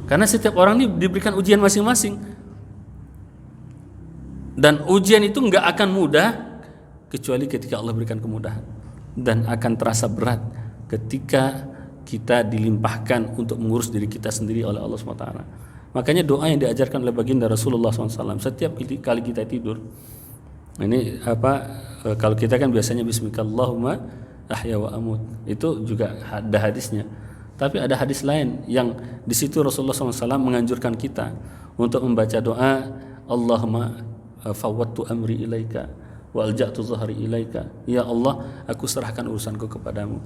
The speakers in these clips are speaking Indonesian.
Karena setiap orang ini diberikan ujian masing-masing. Dan ujian itu nggak akan mudah kecuali ketika Allah berikan kemudahan. Dan akan terasa berat ketika kita dilimpahkan untuk mengurus diri kita sendiri oleh Allah SWT. Makanya doa yang diajarkan oleh baginda Rasulullah SAW setiap kali kita tidur. Ini kalau kita kan biasanya Bismillahirrahmanirrahim ahya wa amut. Itu juga ada hadisnya. Tapi ada hadis lain yang di situ Rasulullah SAW menganjurkan kita untuk membaca doa Allahumma fawwadtu amri ilaika wa alja'tu zahri ilaika. Ya Allah, aku serahkan urusanku kepadamu.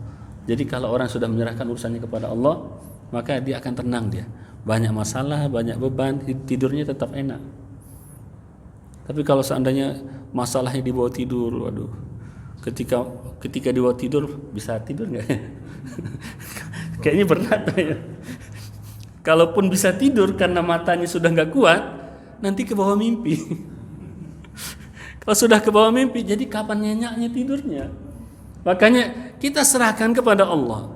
Jadi kalau orang sudah menyerahkan urusannya kepada Allah, maka dia akan tenang dia. Banyak masalah, banyak beban, tidurnya tetap enak. Tapi kalau seandainya masalahnya dibawa tidur, waduh. Ketika dibawa tidur bisa tidur nggak? Kayaknya berat ya. Kalaupun bisa tidur karena matanya sudah nggak kuat, nanti ke bawah mimpi. Kalau sudah ke bawah mimpi, jadi kapan nyenyaknya tidurnya? Makanya kita serahkan kepada Allah.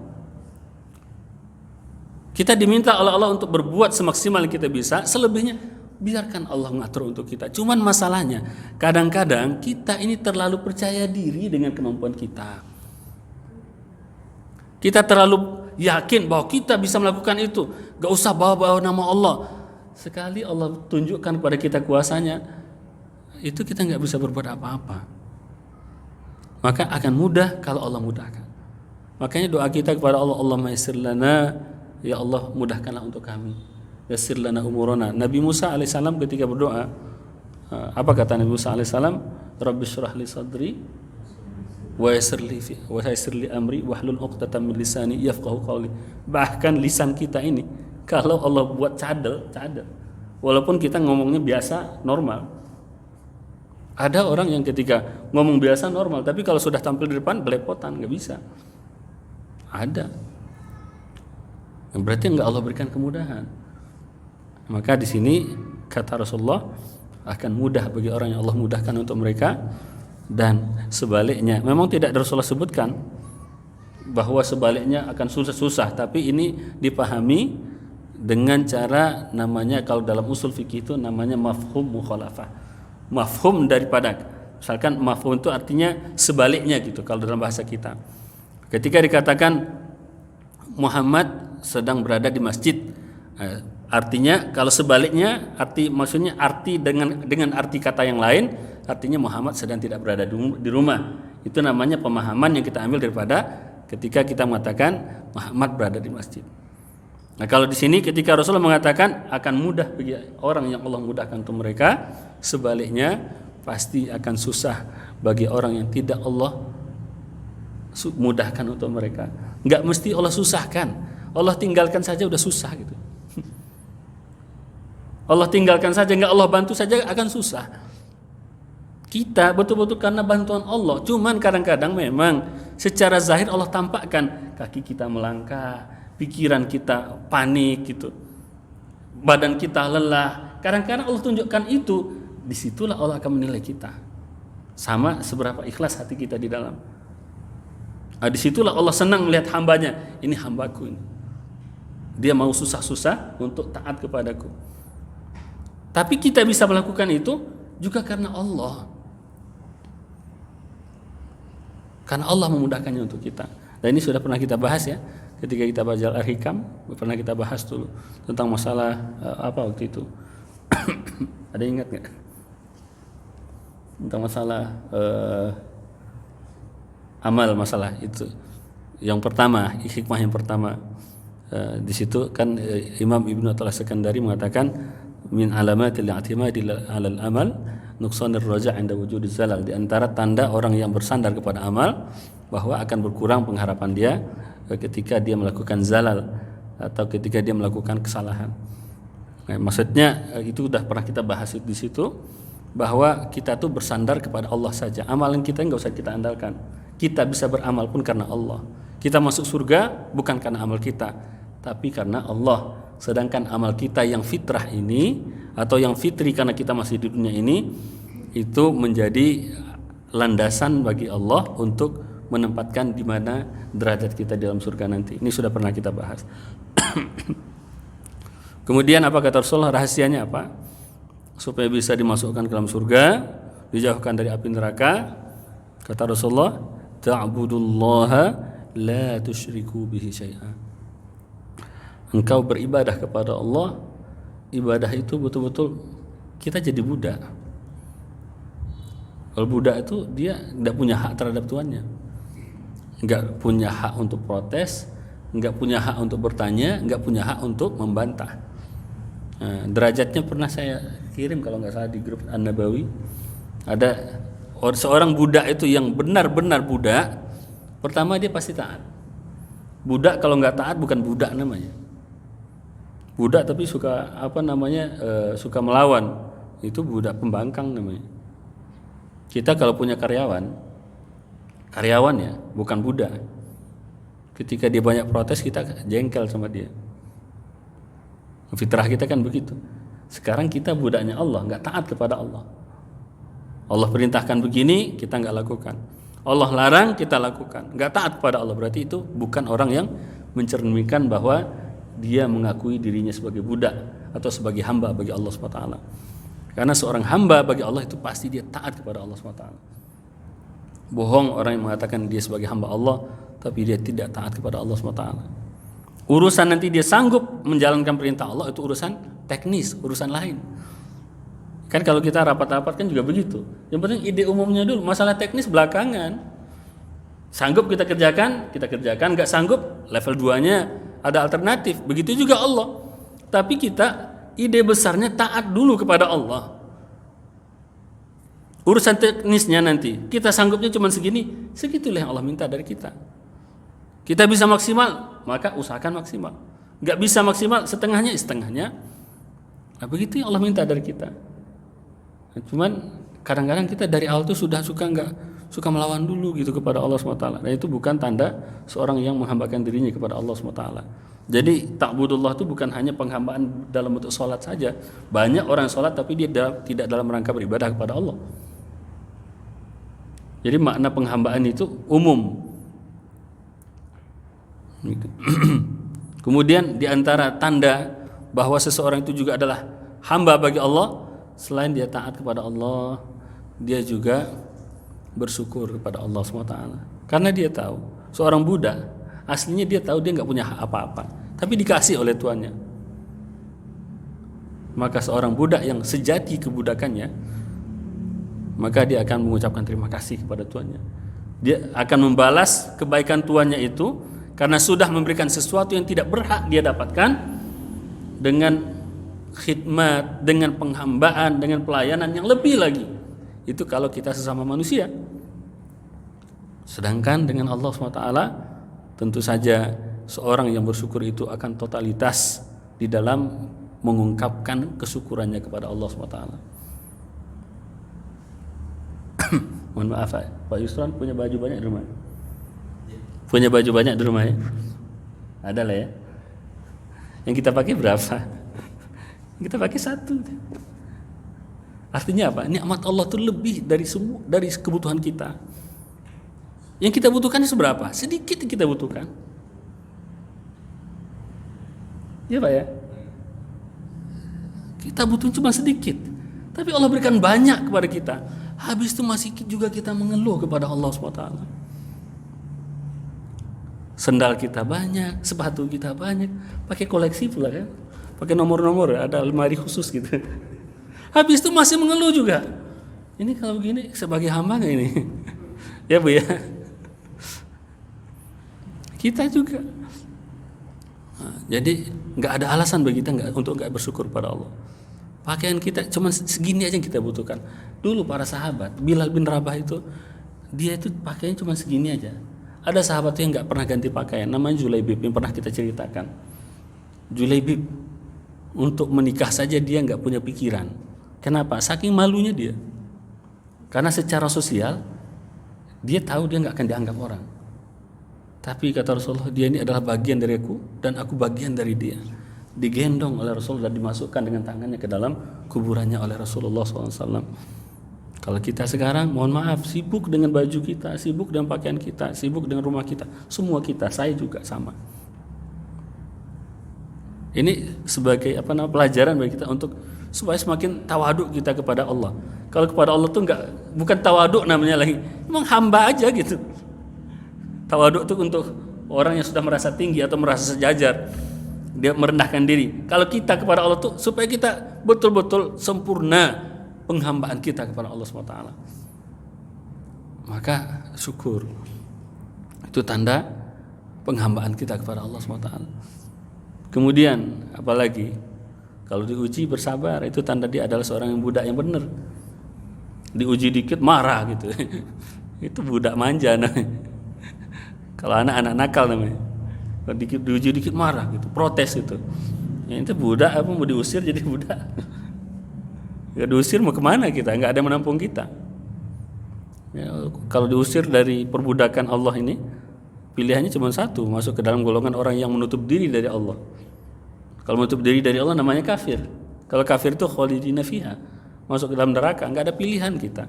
Kita diminta oleh Allah untuk berbuat semaksimal yang kita bisa, selebihnya biarkan Allah mengatur untuk kita. Cuman masalahnya, kadang-kadang kita ini terlalu percaya diri dengan kemampuan kita. Kita terlalu yakin bahwa kita bisa melakukan itu. Gak usah bawa-bawa nama Allah. Sekali Allah tunjukkan pada kita kuasanya, itu kita gak bisa berbuat apa-apa. Maka akan mudah kalau Allah mudahkan. Makanya doa kita kepada Allah, Allahumma yassir lana, ya Allah mudahkanlah untuk kami. Yassir lana umurana. Nabi Musa alaihissalam ketika berdoa, apa kata Nabi Musa alaihissalam? Rabbi syrah li sadri wa yassir li amri wahlul 'uqdatam min lisani yafqahu qawli. Bahkan lisan kita ini kalau Allah buat cadel. Walaupun kita ngomongnya biasa normal. Ada orang yang ketika ngomong biasa normal, tapi kalau sudah tampil di depan belepotan, nggak bisa. Ada. Berarti nggak Allah berikan kemudahan. Maka di sini kata Rasulullah akan mudah bagi orang yang Allah mudahkan untuk mereka, dan sebaliknya. Memang tidak Rasulullah sebutkan bahwa sebaliknya akan susah-susah, tapi ini dipahami dengan cara namanya, kalau dalam usul fikih itu namanya mafhum mukhalafah. Mafhum daripada, misalkan mafhum itu artinya sebaliknya gitu kalau dalam bahasa kita. Ketika dikatakan Muhammad sedang berada di masjid, artinya kalau sebaliknya maksudnya arti dengan arti kata yang lain, artinya Muhammad sedang tidak berada di rumah. Itu namanya pemahaman yang kita ambil daripada ketika kita mengatakan Muhammad berada di masjid. Nah, kalau di sini ketika Rasulullah mengatakan akan mudah bagi orang yang Allah mudahkan untuk mereka, sebaliknya pasti akan susah bagi orang yang tidak Allah mudahkan untuk mereka. Enggak mesti Allah susahkan. Allah tinggalkan saja udah susah gitu. Allah tinggalkan saja, enggak Allah bantu saja akan susah. Kita betul-betul karena bantuan Allah. Cuman kadang-kadang memang secara zahir Allah tampakkan kaki kita melangkah, pikiran kita panik gitu, badan kita lelah. Kadang-kadang Allah tunjukkan itu, disitulah Allah akan menilai kita. Sama seberapa ikhlas hati kita di dalam. Disitulah Allah senang melihat hambanya. Ini hambaku ini. Dia mau susah-susah untuk taat kepadaku. Tapi kita bisa melakukan itu juga karena Allah. Karena Allah memudahkannya untuk kita. Dan ini sudah pernah kita bahas ya. Ketika kita baca Al-Hikam, pernah kita bahas dulu tentang masalah apa waktu itu. Ada ingat nggak? Tentang masalah amal, masalah itu. Yang pertama, hikmah yang pertama. Di situ kan Imam Ibnu Athaillah Sekandari mengatakan min alamatil i'timadi 'alal amal nuqsanir raja' 'inda wujudiz zalal. Di antara tanda orang yang bersandar kepada amal bahwa akan berkurang pengharapan dia ketika dia melakukan zalal atau ketika dia melakukan kesalahan. Nah, maksudnya itu sudah pernah kita bahas di situ, bahwa kita tuh bersandar kepada Allah saja. Amalan kita nggak usah kita andalkan. Kita bisa beramal pun karena Allah. Kita masuk surga bukan karena amal kita, tapi karena Allah. Sedangkan amal kita yang fitrah ini atau yang fitri karena kita masih di dunia ini, itu menjadi landasan bagi Allah untuk menempatkan di mana derajat kita dalam surga nanti. Ini sudah pernah kita bahas. Kemudian apa kata Rasulullah, rahasianya apa? Supaya bisa dimasukkan ke dalam surga, dijauhkan dari api neraka. Kata Rasulullah, ta'budullaha la tusyriku bihi syai'a. Engkau beribadah kepada Allah, ibadah itu betul-betul kita jadi budak. Kalau budak itu dia tidak punya hak terhadap tuannya, nggak punya hak untuk protes, nggak punya hak untuk bertanya, nggak punya hak untuk membantah. Nah, derajatnya pernah saya kirim kalau nggak salah di grup An-Nabawi. Ada seorang budak itu yang benar-benar budak. Pertama dia pasti taat. Budak kalau nggak taat bukan budak namanya. Budak tapi suka suka melawan, itu budak pembangkang namanya. Kita kalau punya karyawan ya, bukan budak. Ketika dia banyak protes kita jengkel sama dia. Fitrah kita kan begitu. Sekarang kita budaknya Allah, nggak taat kepada Allah. Allah perintahkan begini, kita nggak lakukan. Allah larang, kita lakukan. Nggak taat kepada Allah, berarti itu bukan orang yang mencerminkan bahwa dia mengakui dirinya sebagai budak atau sebagai hamba bagi Allah SWT. Karena seorang hamba bagi Allah itu pasti dia taat kepada Allah SWT. Bohong orang yang mengatakan dia sebagai hamba Allah tapi dia tidak taat kepada Allah SWT. Urusan nanti dia sanggup menjalankan perintah Allah itu urusan teknis, urusan lain. Kan kalau kita rapat-rapat kan juga begitu. Yang penting ide umumnya dulu, masalah teknis belakangan. Sanggup kita kerjakan, nggak sanggup level 2-nya ada alternatif. Begitu juga Allah. Tapi kita ide besarnya taat dulu kepada Allah. Urusan teknisnya nanti kita sanggupnya cuma segini, segitulah yang Allah minta dari kita. Kita bisa maksimal, maka usahakan maksimal. Nggak bisa maksimal, setengahnya. Nah, begitu yang Allah minta dari kita. Nah, cuman kadang-kadang kita dari awal tuh sudah suka melawan dulu gitu kepada Allah SWT. Dan itu bukan tanda seorang yang menghambakan dirinya kepada Allah SWT. Jadi ta'budullah itu bukan hanya penghambaan dalam bentuk sholat saja. Banyak orang sholat tapi dia tidak dalam rangka beribadah kepada Allah. Jadi makna penghambaan itu umum. Kemudian diantara tanda bahwa seseorang itu juga adalah hamba bagi Allah, selain dia taat kepada Allah, dia juga bersyukur kepada Allah SWT. Karena dia tahu seorang budak aslinya dia tahu dia nggak punya hak apa-apa, tapi dikasih oleh tuannya. Maka seorang budak yang sejati kebudakannya, maka dia akan mengucapkan terima kasih kepada tuannya. Dia akan membalas kebaikan tuannya itu karena sudah memberikan sesuatu yang tidak berhak dia dapatkan dengan khidmat, dengan penghambaan, dengan pelayanan yang lebih lagi. Itu kalau kita sesama manusia. Sedangkan dengan Allah SWT, tentu saja seorang yang bersyukur itu akan totalitas di dalam mengungkapkan kesyukurannya kepada Allah SWT. Mohon maaf Pak Yusron punya baju banyak di rumah? Punya baju banyak di rumah ya? Ada lah ya. Yang kita pakai berapa? Kita pakai satu. Artinya apa? Nikmat Allah itu lebih dari kebutuhan kita. Yang kita butuhkan seberapa? Sedikit yang kita butuhkan. Ya Pak ya? Kita butuh cuma sedikit, tapi Allah berikan banyak kepada kita. Habis itu masih juga kita mengeluh kepada Allah SWT. Sendal kita banyak, sepatu kita banyak, pakai koleksi pula kan, pakai nomor-nomor, ada lemari khusus gitu. Habis itu masih mengeluh juga. Ini kalau begini sebagai hamba nggak ini? Ya Bu ya. Kita juga. Nah, jadi nggak ada alasan bagi kita untuk nggak bersyukur pada Allah. Pakaian kita cuma segini aja yang kita butuhkan. Dulu para sahabat, Bilal bin Rabah itu, dia itu pakaiannya cuma segini aja. Ada sahabat yang nggak pernah ganti pakaian, namanya Julaibib yang pernah kita ceritakan. Julaibib untuk menikah saja dia nggak punya pikiran. Kenapa? Saking malunya dia. Karena secara sosial dia tahu dia nggak akan dianggap orang. Tapi kata Rasulullah, dia ini adalah bagian dari aku dan aku bagian dari dia. Digendong oleh Rasulullah dan dimasukkan dengan tangannya ke dalam kuburannya oleh Rasulullah SAW. Kalau kita sekarang, mohon maaf, sibuk dengan baju kita, sibuk dengan pakaian kita, sibuk dengan rumah kita, semua kita, saya juga sama. Ini sebagai pelajaran bagi kita untuk supaya semakin tawaduk kita kepada Allah. Kalau kepada Allah tuh bukan tawaduk namanya lagi, memang hamba aja gitu. Tawaduk tuh untuk orang yang sudah merasa tinggi atau merasa sejajar, dia merendahkan diri. Kalau kita kepada Allah tuh supaya kita betul-betul sempurna penghambaan kita kepada Allah SWT. Maka syukur itu tanda penghambaan kita kepada Allah SWT. Kemudian apalagi kalau diuji bersabar, itu tanda dia adalah seorang yang budak yang benar. Diuji dikit marah gitu. Itu budak manja namanya. Kalau anak-anak nakal namanya. Kalau diuji dikit marah gitu, protes itu. Ya, itu budak apa mau diusir jadi budak. Gak diusir mau kemana kita? Nggak ada yang menampung kita. Ya, kalau diusir dari perbudakan Allah ini, pilihannya cuma satu, masuk ke dalam golongan orang yang menutup diri dari Allah. Kalau menutup diri dari Allah namanya kafir. Kalau kafir itu khalidina fiha, masuk ke dalam neraka. Nggak ada pilihan kita.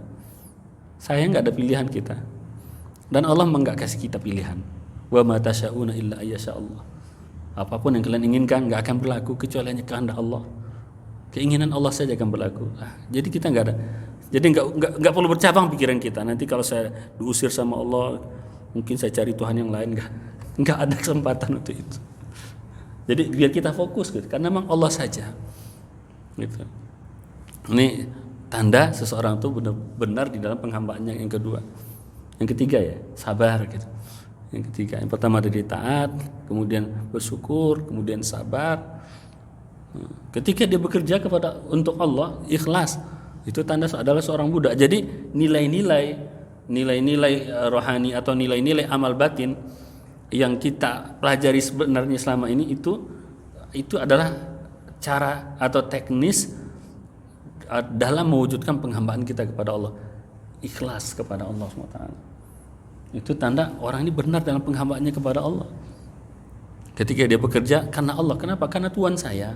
Saya nggak ada pilihan kita. Dan Allah nggak kasih kita pilihan. Wa ma tasyauna illa ayyasha Allah. Apapun yang kalian inginkan nggak akan berlaku kecuali hanya kehendak Allah. Keinginan Allah saja akan berlaku. Jadi kita nggak ada. Jadi nggak perlu bercabang pikiran kita. Nanti kalau saya diusir sama Allah, mungkin saya cari Tuhan yang lain. Nggak ada kesempatan untuk itu. Jadi biar kita fokus gitu, karena memang Allah saja. Gitu. Ini tanda seseorang itu benar-benar di dalam penghambaannya yang kedua. Yang ketiga ya, sabar gitu. Yang ketiga, yang pertama dari taat, kemudian bersyukur, kemudian sabar. Ketika dia bekerja untuk Allah, ikhlas, itu tanda adalah seorang budak. Jadi nilai-nilai rohani atau nilai-nilai amal batin yang kita pelajari sebenarnya selama ini itu adalah cara atau teknis dalam mewujudkan penghambaan kita kepada Allah, ikhlas kepada Allah SWT. Itu tanda orang ini benar dalam penghambaannya kepada Allah. Ketika dia bekerja karena Allah, kenapa? Karena Tuhan saya.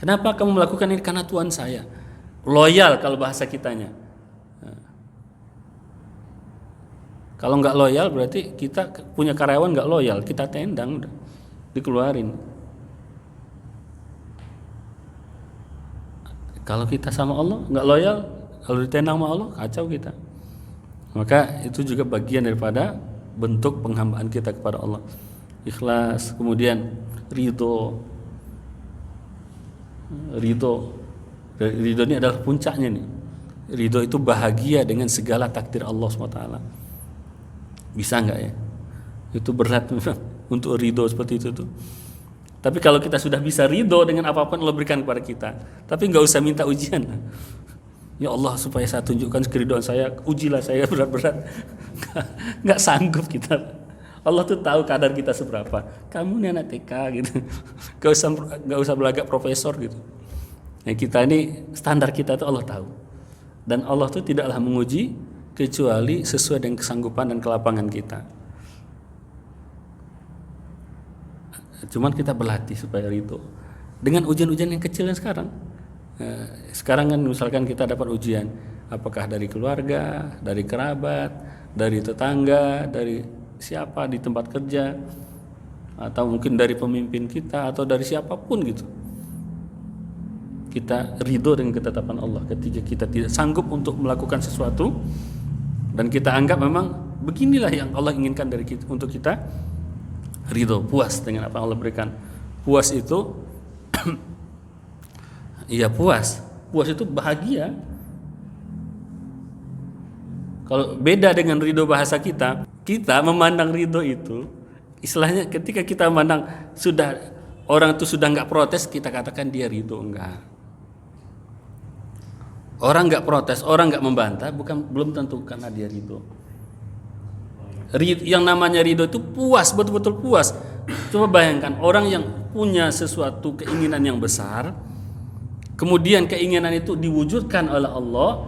Kenapa kamu melakukan ini? Karena Tuhan saya. Loyal kalau bahasa kitanya. Kalau nggak loyal berarti kita punya karyawan nggak loyal, kita tendang, udah dikeluarin. Kalau kita sama Allah nggak loyal, kalau ditendang sama Allah kacau kita. Maka itu juga bagian daripada bentuk penghambaan kita kepada Allah. Ikhlas, kemudian ridho. Ridho ini adalah puncaknya nih. Ridho itu bahagia dengan segala takdir Allah SWT. Bisa nggak ya? Itu berat untuk ridho seperti itu tuh. Tapi kalau kita sudah bisa ridho dengan apapun Allah berikan kepada kita, tapi nggak usah minta ujian. Ya Allah, supaya saya tunjukkan keridhaan saya, ujilah saya berat-berat. Nggak sanggup kita. Allah tuh tahu kadar kita seberapa. Kamu nih anak TK gitu. Nggak usah belagak profesor gitu. Ya, kita ini standar kita tuh Allah tahu. Dan Allah tuh tidaklah menguji kecuali sesuai dengan kesanggupan dan kelapangan kita. Cuman kita berlatih supaya ridho dengan ujian-ujian yang kecil yang sekarang. Sekarang kan misalkan kita dapat ujian, apakah dari keluarga, dari kerabat, dari tetangga, dari siapa di tempat kerja, atau mungkin dari pemimpin kita atau dari siapapun gitu. Kita ridho dengan ketetapan Allah ketika kita tidak sanggup untuk melakukan sesuatu dan kita anggap memang beginilah yang Allah inginkan dari kita, untuk kita ridho, puas dengan apa yang Allah berikan. Puas itu iya puas itu bahagia. Kalau beda dengan ridho bahasa kita memandang ridho itu istilahnya ketika kita memandang sudah orang itu sudah nggak protes, kita katakan dia ridho. Enggak. Orang nggak protes, orang nggak membantah, belum tentu karena dia ridho. Yang namanya ridho itu puas, betul-betul puas. Coba bayangkan orang yang punya sesuatu keinginan yang besar, kemudian keinginan itu diwujudkan oleh Allah,